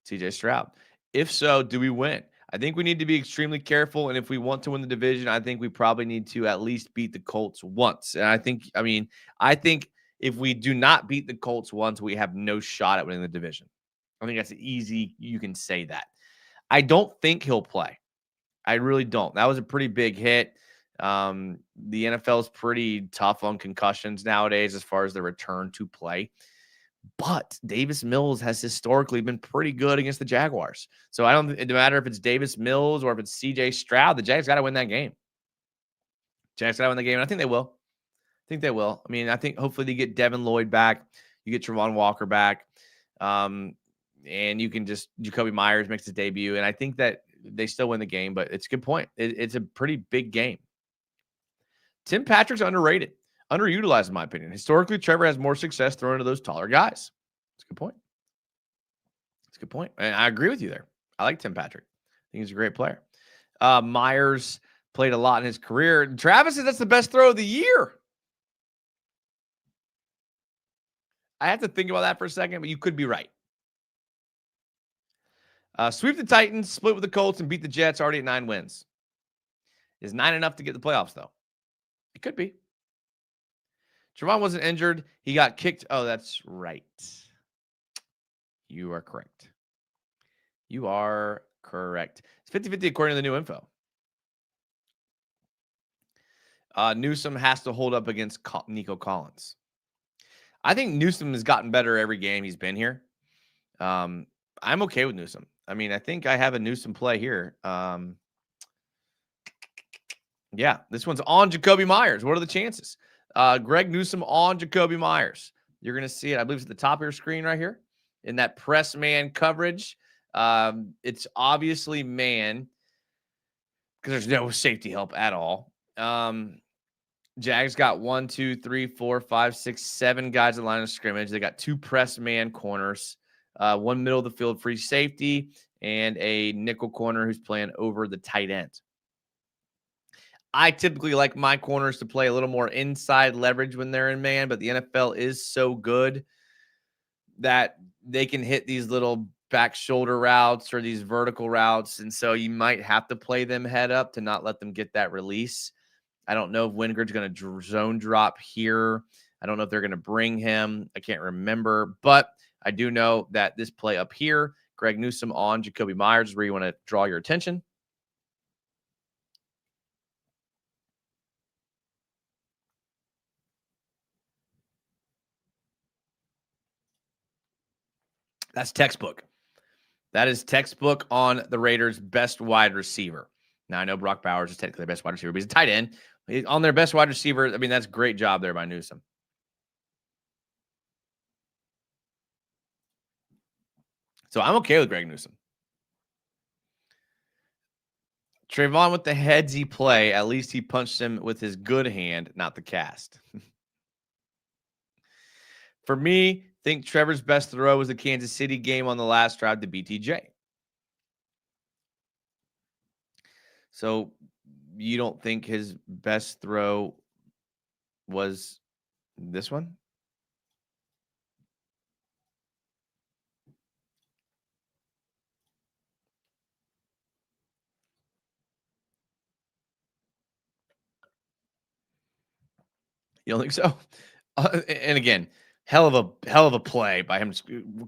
CJ Stroud. If so, do we win? I think we need to be extremely careful. And if we want to win the division, I think we probably need to at least beat the Colts once. And I think if we do not beat the Colts once, we have no shot at winning the division. I think that's easy. You can say that. I don't think he'll play. I really don't. That was a pretty big hit. The NFL is pretty tough on concussions nowadays as far as the return to play. But Davis Mills has historically been pretty good against the Jaguars. So it doesn't matter if it's Davis Mills or if it's CJ Stroud, the Jags got to win that game. Jags got to win the game, and I think they will. I mean, I think hopefully they get Devin Lloyd back. You get Travon Walker back. And you can Jakoby Myers makes his debut. And I think that they still win the game, but it's a good point. It's a pretty big game. Tim Patrick's underrated. Underutilized, in my opinion. Historically, Trevor has more success throwing to those taller guys. That's a good point. And I agree with you there. I like Tim Patrick. I think he's a great player. Myers played a lot in his career. Travis says that's the best throw of the year. I have to think about that for a second, but you could be right. Sweep the Titans, split with the Colts, and beat the Jets, already at 9 wins. Is 9 enough to get the playoffs, though? It could be. Trevon wasn't injured. He got kicked. Oh, that's right. You are correct. It's 50-50 according to the new info. Newsome has to hold up against Nico Collins. I think Newsome has gotten better every game he's been here. I'm okay with Newsome. I mean, I think I have a Newsome play here. Yeah, this one's on Jakoby Myers. What are the chances? Greg Newsome on Jakoby Myers. You're going to see it. I believe it's at the top of your screen right here in that press man coverage. It's obviously man. because there's no safety help at all. Jags got 1, 2, 3, 4, 5, 6, 7 guys in line of scrimmage. They got 2 press man corners, 1 middle of the field free safety, and a nickel corner who's playing over the tight end. I typically like my corners to play a little more inside leverage when they're in man, but the NFL is so good that they can hit these little back shoulder routes or these vertical routes. And so you might have to play them head up to not let them get that release. I don't know if Wingard's going to zone drop here. I don't know if they're going to bring him. I can't remember, but I do know that this play up here, Greg Newsome on Jakoby Myers, is where you want to draw your attention. That's textbook. That is textbook on the Raiders' best wide receiver. Now, I know Brock Bowers is technically the best wide receiver, but he's a tight end. On their best wide receiver, I mean, that's a great job there by Newsome. So I'm okay with Greg Newsome. Trayvon with the headsy play, at least he punched him with his good hand, not the cast. For me, think Trevor's best throw was the Kansas City game on the last drive to BTJ. So you don't think his best throw was this one? You don't think so? And again, hell of a play by him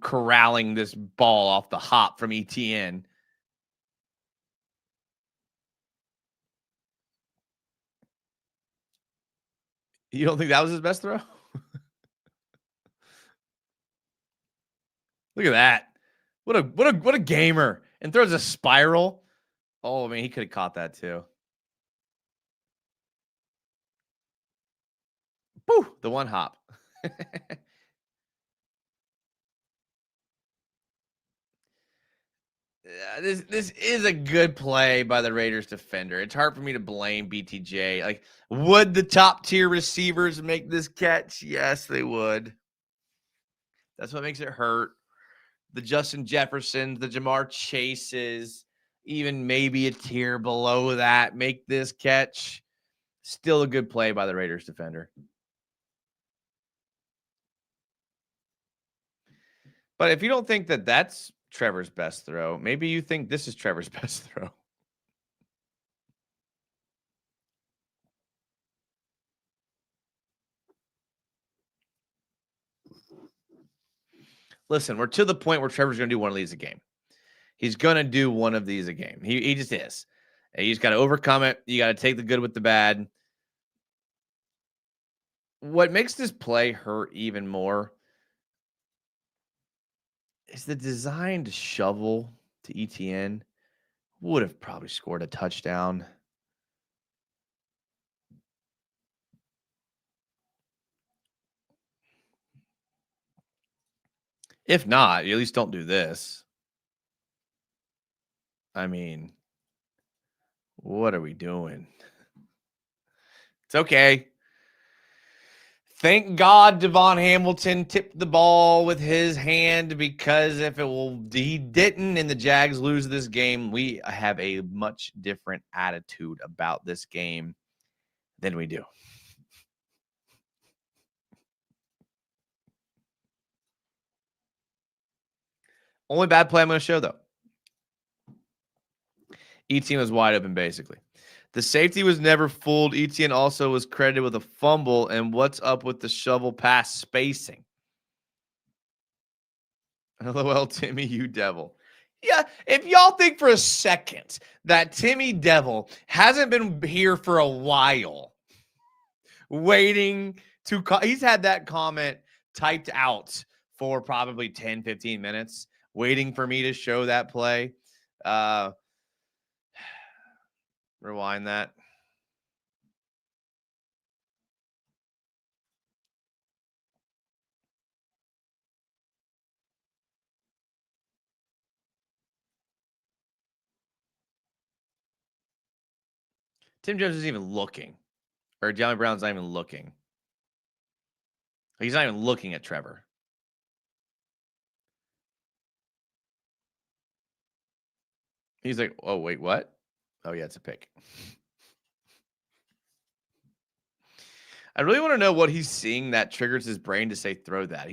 corralling this ball off the hop from ETN. You don't think that was his best throw? Look at that. What a gamer. And throws a spiral. Oh, man, he could have caught that too. Woo, the one hop. This is a good play by the Raiders defender. It's hard for me to blame BTJ. Like, would the top tier receivers make this catch? Yes, they would. That's what makes it hurt. The Justin Jeffersons, the Jamar Chases, even maybe a tier below that make this catch. Still a good play by the Raiders defender. But if you don't think that that's Trevor's best throw, maybe you think this is Trevor's best throw. Listen, we're to the point where Trevor's going to do one of these a game. He's going to do one of these a game. He just is. And you just got to overcome it. You got to take the good with the bad. What makes this play hurt even more is the designed shovel to ETN would have probably scored a touchdown. If not, you at least don't do this. I mean, what are we doing? It's okay. Thank God Devon Hamilton tipped the ball with his hand, because if he didn't and the Jags lose this game, we have a much different attitude about this game than we do. Only bad play I'm going to show, though. Etienne was wide open, basically. The safety was never fooled. Etienne also was credited with a fumble. And what's up with the shovel pass spacing? LOL, Timmy, you devil. Yeah, if y'all think for a second that Timmy Devil hasn't been here for a while, waiting to he's had that comment typed out for probably 10, 15 minutes, waiting for me to show that play. Rewind that. Tim Jones isn't even looking. Or Johnny Brown's not even looking. He's not even looking at Trevor. He's like, oh, wait, what? Oh, yeah, it's a pick. I really want to know what he's seeing that triggers his brain to say throw that.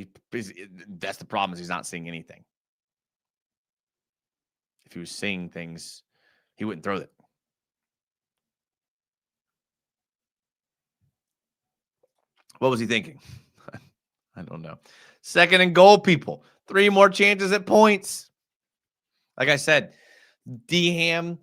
That's the problem is he's not seeing anything. If he was seeing things, he wouldn't throw it. What was he thinking? I don't know. 2nd and goal, people. 3 more chances at points. Like I said, D-Ham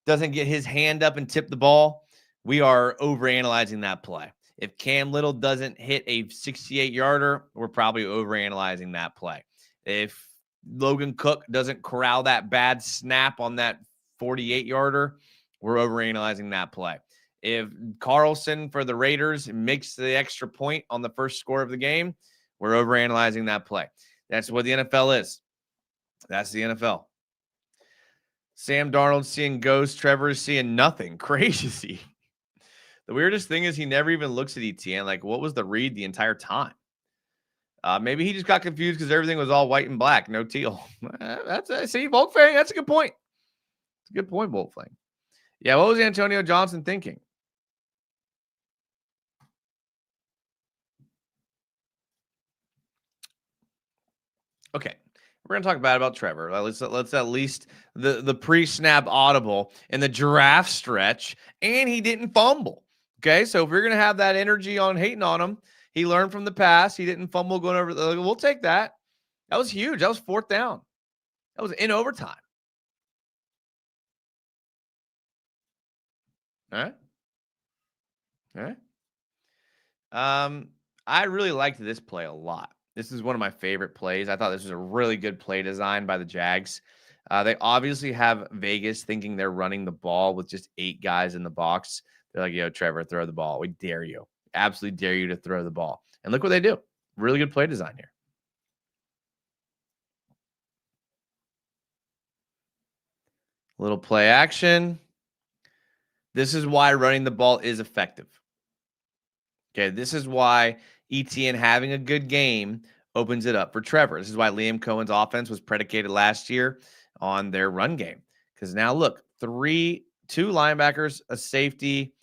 doesn't get his hand up and tip the ball. We are overanalyzing that play. If Cam Little doesn't hit a 68-yarder, we're probably overanalyzing that play. If Logan Cook doesn't corral that bad snap on that 48-yarder, we're overanalyzing that play. If Carlson for the Raiders makes the extra point on the first score of the game, we're overanalyzing that play. That's what the NFL is. That's the NFL. Sam Darnold seeing ghosts. Trevor is seeing nothing. Crazy. The weirdest thing is he never even looks at ETN. Like, what was the read the entire time? Maybe he just got confused because everything was all white and black, no teal. See, Volkfang, that's a good point. It's a good point, Volkfang. Yeah, what was Antonio Johnson thinking? Okay, we're gonna talk bad about Trevor. Let's at least the pre-snap audible in the giraffe stretch, and he didn't fumble. Okay, so if you're gonna have that energy on hating on him, he learned from the past. He didn't fumble going over. We'll take that. That was huge. That was 4th down. That was in overtime. All right. All right. I really liked this play a lot. This is one of my favorite plays. I thought this was a really good play design by the Jags. They obviously have Vegas thinking they're running the ball with just 8 guys in the box. They're like, yo, Trevor, throw the ball. We dare you. Absolutely dare you to throw the ball. And look what they do. Really good play design here. Little play action. This is why running the ball is effective. Okay, this is why ETN having a good game opens it up for Trevor. This is why Liam Cohen's offense was predicated last year on their run game. Because now look, 2 linebackers, a safety,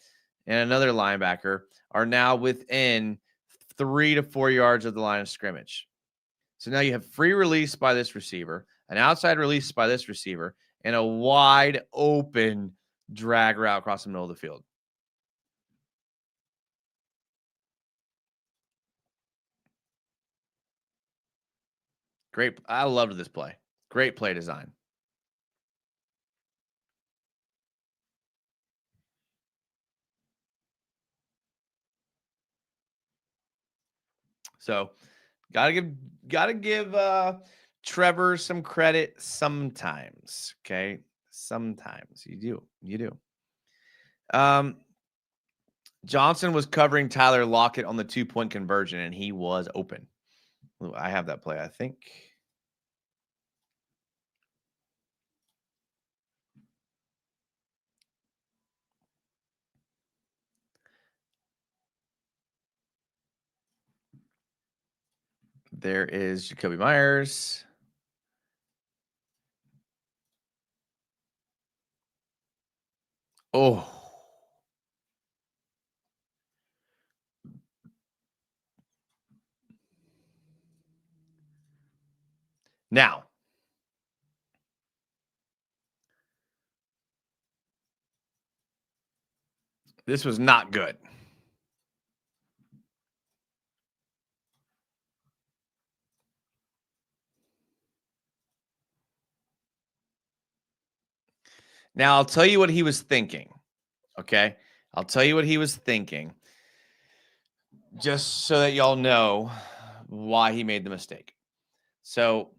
and another linebacker are now within 3 to 4 yards of the line of scrimmage. So now you have free release by this receiver, an outside release by this receiver, and a wide open drag route across the middle of the field. Great. I loved this play. Great play design. So gotta give Trevor some credit sometimes. Okay. Sometimes you do. Johnson was covering Tyler Lockett on the 2-point conversion, and he was open. I have that play, I think. There is Jakoby Myers. Oh. Now, this was not good. Now, I'll tell you what he was thinking. Okay. I'll tell you what he was thinking, just so that y'all know why he made the mistake. So,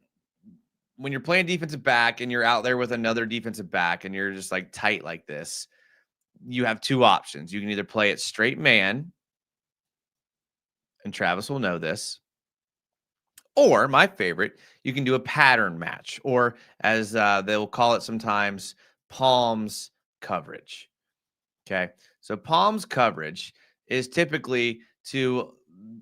when you're playing defensive back and you're out there with another defensive back and you're just like tight like this, you have 2 options. You can either play it straight man, and Travis will know this, or my favorite, you can do a pattern match, or as they'll call it sometimes, palms coverage. Okay. So Palms coverage is typically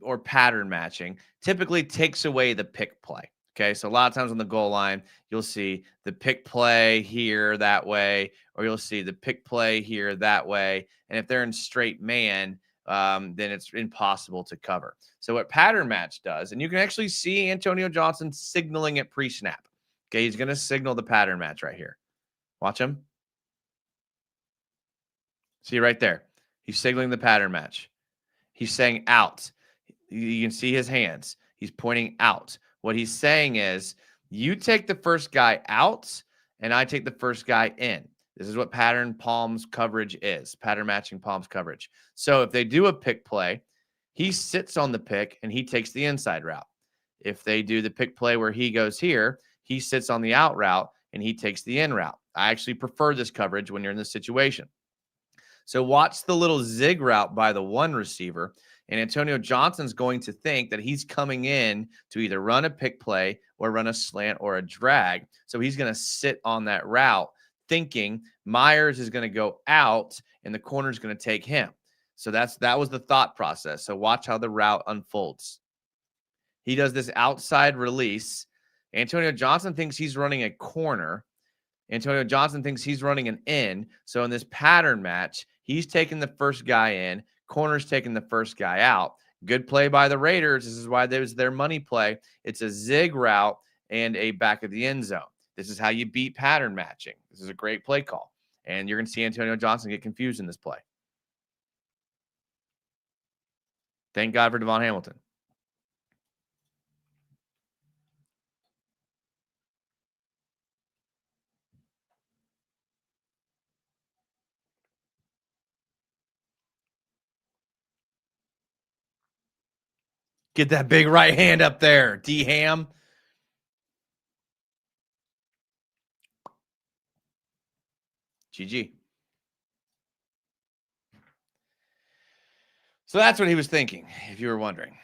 or pattern matching typically takes away the pick play. Okay. So a lot of times on the goal line, you'll see the pick play here that way, or you'll see the pick play here that way. And if they're in straight man, then it's impossible to cover. So what pattern match does, and you can actually see Antonio Johnson signaling it pre-snap. Okay. He's going to signal the pattern match right here. Watch him. See right there. He's signaling the pattern match. He's saying out. You can see his hands. He's pointing out. What he's saying is, you take the first guy out, and I take the first guy in. This is what pattern palms coverage is, pattern matching palms coverage. So if they do a pick play, he sits on the pick, and he takes the inside route. If they do the pick play where he goes here, he sits on the out route, and he takes the in route. I actually prefer this coverage when you're in this situation. So watch the little zig route by the one receiver. And Antonio Johnson's going to think that he's coming in to either run a pick play or run a slant or a drag. So he's going to sit on that route thinking Myers is going to go out and the corner is going to take him. So that was the thought process. So watch how the route unfolds. He does this outside release. Antonio Johnson thinks he's running a corner. Antonio Johnson thinks he's running an in. So in this pattern match, he's taking the first guy in. Corner's taking the first guy out. Good play by the Raiders. This is why there's their money play. It's a zig route and a back of the end zone. This is how you beat pattern matching. This is a great play call. And you're going to see Antonio Johnson get confused in this play. Thank God for Devon Hamilton. Get that big right hand up there, D-Ham. GG. So that's what he was thinking, if you were wondering.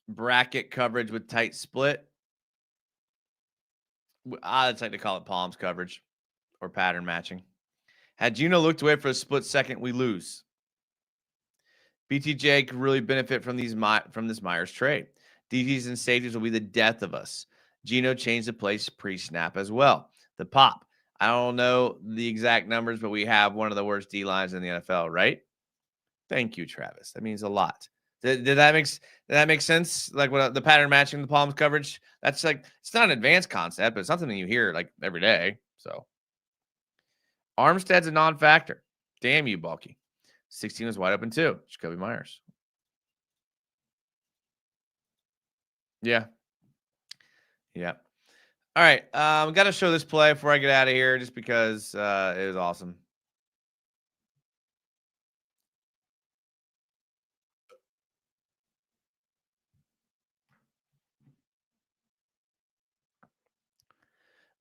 Bracket coverage with tight split. I'd like to call it palms coverage or pattern matching. Had Gino looked away for a split second, we lose. BTJ could really benefit from this Myers trade. DTs and safeties will be the death of us. Gino changed the place pre-snap as well. The pop. I don't know the exact numbers, but we have one of the worst D lines in the NFL, right? Thank you, Travis. That means a lot. Did that make sense? Like what the pattern matching the palms coverage? That's like, it's not an advanced concept, but it's not something you hear like every day. So Armstead's a non-factor. Damn you, Bulky. 16 was wide open too. Jakoby Myers. Yeah. Yeah. All right. Got to show this play before I get out of here just because it was awesome.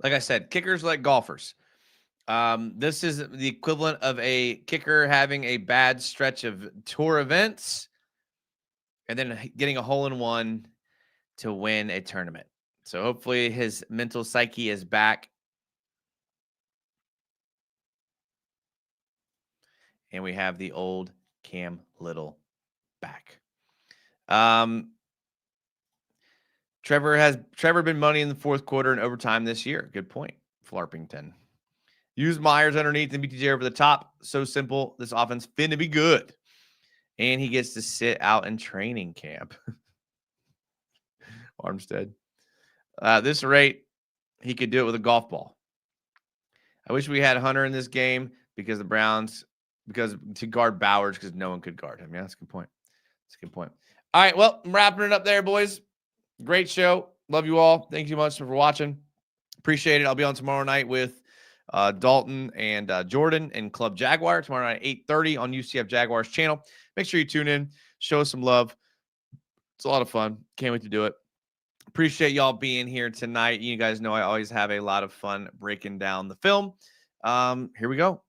Like I said, kickers like golfers. This is the equivalent of a kicker having a bad stretch of tour events and then getting a hole-in-one to win a tournament. So hopefully his mental psyche is back. And we have the old Cam Little back. Trevor been money in the fourth quarter and overtime this year. Good point, Flarpington. Use Myers underneath and BTJ over the top. So simple. This offense finna be good. And he gets to sit out in training camp. Armstead. This rate, he could do it with a golf ball. I wish we had Hunter in this game because the Browns, because to guard Bowers, because no one could guard him. Yeah, that's a good point. That's a good point. All right, well, I'm wrapping it up there, boys. Great show. Love you all. Thank you much for watching. Appreciate it. I'll be on tomorrow night with Dalton and Jordan and Club Jaguar tomorrow night at 8:30 on UCF Jaguars channel. Make sure you tune in. Show us some love. It's a lot of fun. Can't wait to do it. Appreciate y'all being here tonight. You guys know I always have a lot of fun breaking down the film. Here we go.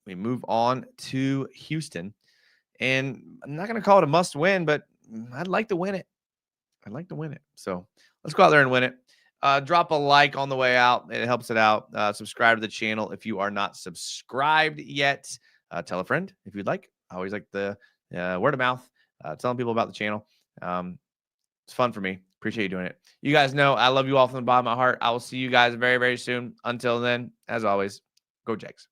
We move on to Houston. And I'm not going to call it a must win, but I'd like to win it. I'd like to win it. So let's go out there and win it. Drop a like on the way out. It helps it out. Subscribe to the channel if you are not subscribed yet. Tell a friend if you'd like. I always like the word of mouth, telling people about the channel. It's fun for me. Appreciate you doing it. You guys know I love you all from the bottom of my heart. I will see you guys very, very soon. Until then, as always, go Jags.